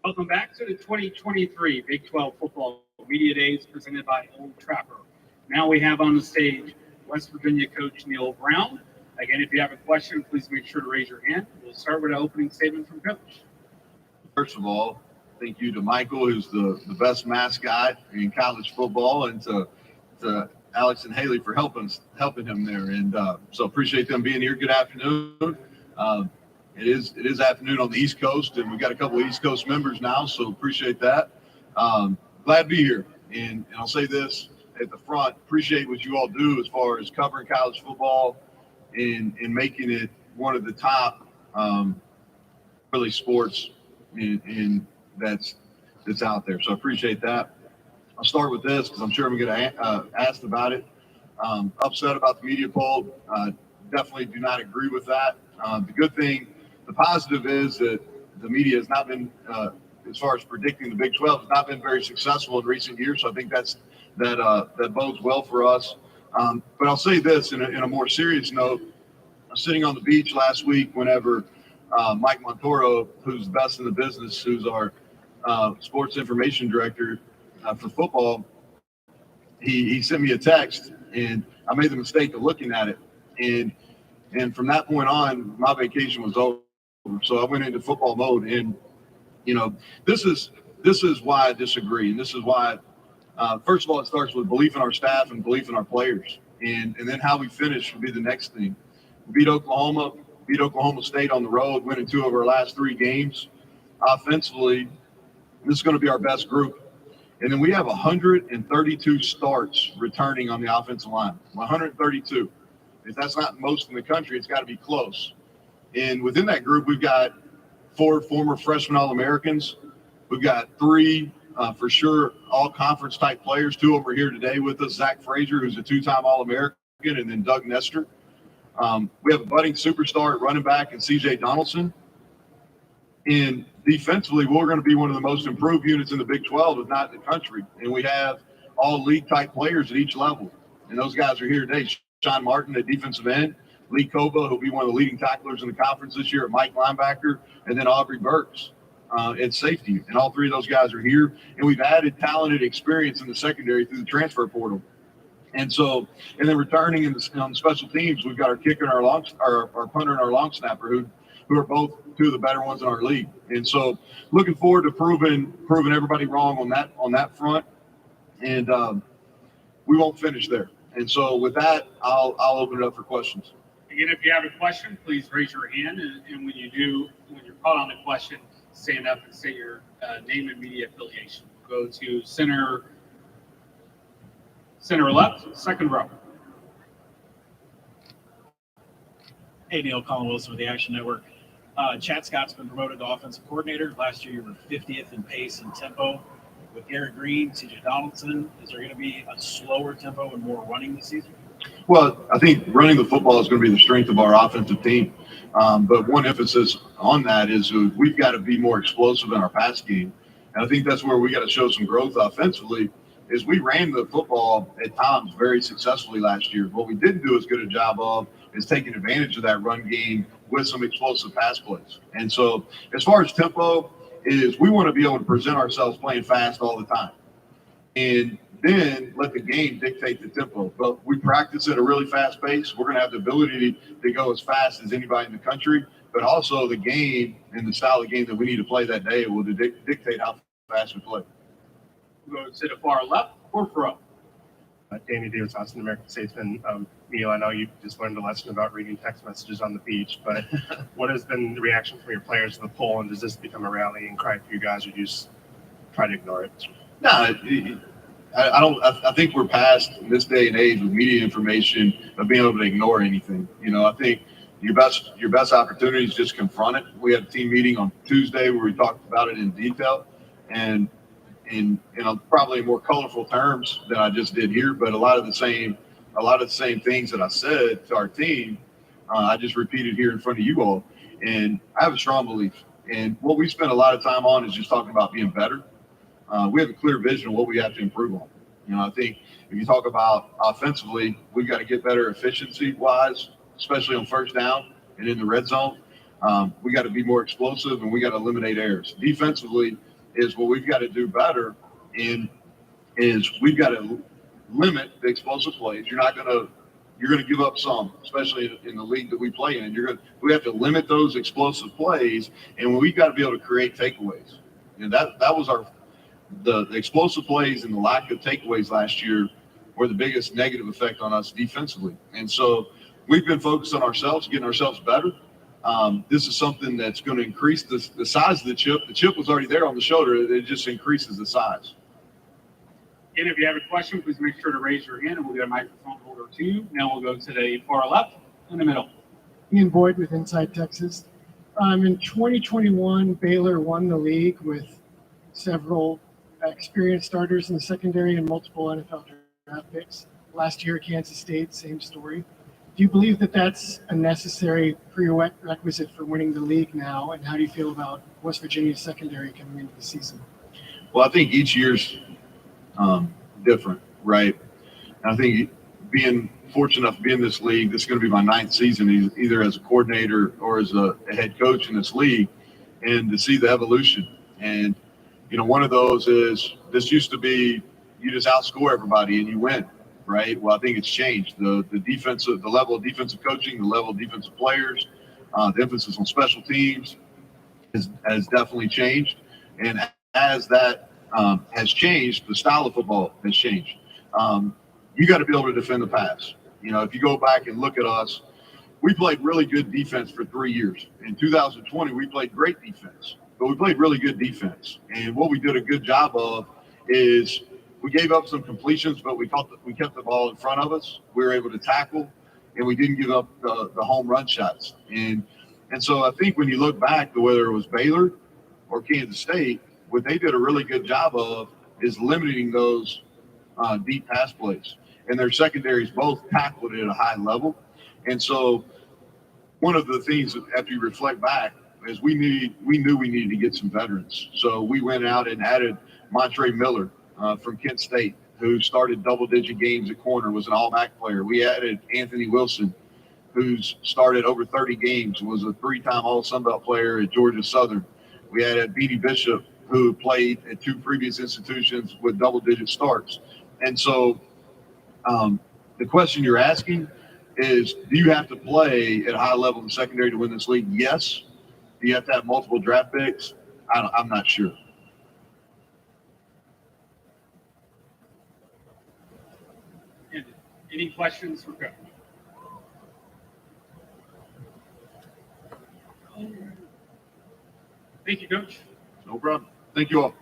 Welcome back to the 2023 Big 12 Football Media Days presented by Old Trapper. Now we have on the stage West Virginia coach Neal Brown. Again, if you have a question, please make sure to raise your hand. We'll start with an opening statement from Coach. First of all, thank you to Michael, who's the best mascot in college football, and to Alex and Haley for helping him there. And so appreciate them being here. Good afternoon. It is afternoon on the East Coast, and we've got a couple of East Coast members now, so appreciate that. Glad to be here. And I'll say this at the front, appreciate what you all do as far as covering college football and making it one of the top really sports in that's out there. So I appreciate that. I'll start with this because I'm sure I'm going to asked about it. Upset about the media poll. Definitely do not agree with that. The positive is that the media has not been, as far as predicting the Big 12, has not been very successful in recent years. So I think that bodes well for us. But I'll say this in a more serious note. I was sitting on the beach last week whenever Mike Montoro, who's the best in the business, who's our sports information director for football, he sent me a text, and I made the mistake of looking at it. And from that point on, my vacation was over. So I went into football mode, and this is why I disagree, and this is why. First of all, it starts with belief in our staff and belief in our players, and then how we finish will be the next thing. We beat Oklahoma State on the road, winning 2 of our last 3 games. Offensively, this is going to be our best group, and then we have 132 starts returning on the offensive line. 132. If that's not most in the country, it's got to be close. And within that group, we've got 4 former freshman All-Americans. We've got 3 for sure all-conference type players. 2 of them are here today with us. Zach Frazier, who's a 2-time All-American, and then Doug Nestor. We have a budding superstar at running back in C.J. Donaldson. And defensively, we're going to be one of the most improved units in the Big 12, if not in the country. And we have all league-type players at each level. And those guys are here today. Sean Martin at defensive end. Lee Koba, who'll be one of the leading tacklers in the conference this year at Mike linebacker, and then Aubrey Burks at safety. And all 3 of those guys are here. And we've added talented experience in the secondary through the transfer portal. And then returning on the special teams, we've got our kicker and our punter and our long snapper who are both 2 of the better ones in our league. And so looking forward to proving everybody wrong on that front. And we won't finish there. And so with that, I'll open it up for questions. Again, if you have a question, please raise your hand. And when you're called on the question, stand up and say your name and media affiliation. Go to center left, second row. Hey, Neal, Colin Wilson with the Action Network. Chad Scott's been promoted to offensive coordinator. Last year, you were 50th in pace and tempo. With Garrett Green, C.J. Donaldson, is there going to be a slower tempo and more running this season? Well, I think running the football is going to be the strength of our offensive team. But one emphasis on that is we've got to be more explosive in our pass game. And I think that's where we got to show some growth offensively, is we ran the football at times very successfully last year. What we didn't do as good a job of is taking advantage of that run game with some explosive pass plays. And so as far as tempo, is we want to be able to present ourselves playing fast all the time. And then let the game dictate the tempo. But we practice at a really fast pace. We're going to have the ability to go as fast as anybody in the country, but also the game and the style of game that we need to play that day will dictate how fast we play. We'll go to the far left, fourth row. Danny Davis, Austin American Statesman. Neal, I know you just learned a lesson about reading text messages on the beach, but what has been the reaction from your players to the poll, and does this become a rallying cry for you guys, or do you just try to ignore it? No, I think we're past this day and age with media information of being able to ignore anything. I think your best opportunity is just confront it. We had a team meeting on Tuesday where we talked about it in detail, and probably more colorful terms than I just did here, but a lot of the same things that I said to our team, I just repeated here in front of you all. And I have a strong belief. And what we spend a lot of time on is just talking about being better. We have a clear vision of what we have to improve on. I think if you talk about offensively, we've got to get better efficiency-wise, especially on first down and in the red zone. We got to be more explosive, and we got to eliminate errors. Defensively is what we've got to do better is we've got to limit the explosive plays. You're going to give up some, especially in the league that we play in. We have to limit those explosive plays, and we've got to be able to create takeaways. And that was the explosive plays and the lack of takeaways last year were the biggest negative effect on us defensively. And so we've been focused on ourselves, getting ourselves better. This is something that's going to increase the size of the chip. The chip was already there on the shoulder. It just increases the size. And if you have a question, please make sure to raise your hand and we'll get a microphone holder to you. Now we'll go to the far left in the middle. Ian Boyd with Inside Texas. In 2021, Baylor won the league with several experienced starters in the secondary and multiple NFL draft picks. Last year, Kansas State, same story. Do you believe that that's a necessary prerequisite for winning the league now? And how do you feel about West Virginia's secondary coming into the season? Well, I think each year's different, right? And I think being fortunate enough to be in this league, this is going to be my 9th season, either as a coordinator or as a head coach in this league, and to see the evolution. And, one of those is this used to be you just outscore everybody and you win, right? Well, I think it's changed. The level of defensive coaching, the level of defensive players, the emphasis on special teams has definitely changed. And as that has changed, the style of football has changed. You got to be able to defend the pass. If you go back and look at us, we played really good defense for 3 years. In 2020, we played great defense, but we played really good defense. And what we did a good job of is we gave up some completions, but we kept the ball in front of us. We were able to tackle, and we didn't give up the home run shots. And so I think when you look back to whether it was Baylor or Kansas State, what they did a really good job of is limiting those deep pass plays. And their secondaries both tackled it at a high level. And so one of the things that after you reflect back is we knew we needed to get some veterans. So we went out and added Montre Miller from Kent State, who started double-digit games at corner, was an all-MAC player. We added Anthony Wilson, who's started over 30 games, was a 3-time All-Sun Belt player at Georgia Southern. We added Beanie Bishop, who played at 2 previous institutions with double-digit starts. And so the question you're asking is, do you have to play at a high level in the secondary to win this league? Yes. Do you have to have multiple draft picks? I'm not sure. And any questions for Coach? Thank you, Coach. No problem. Thank you all.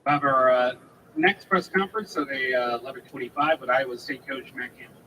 We have our next press conference at 11:25 with Iowa State coach Matt Campbell.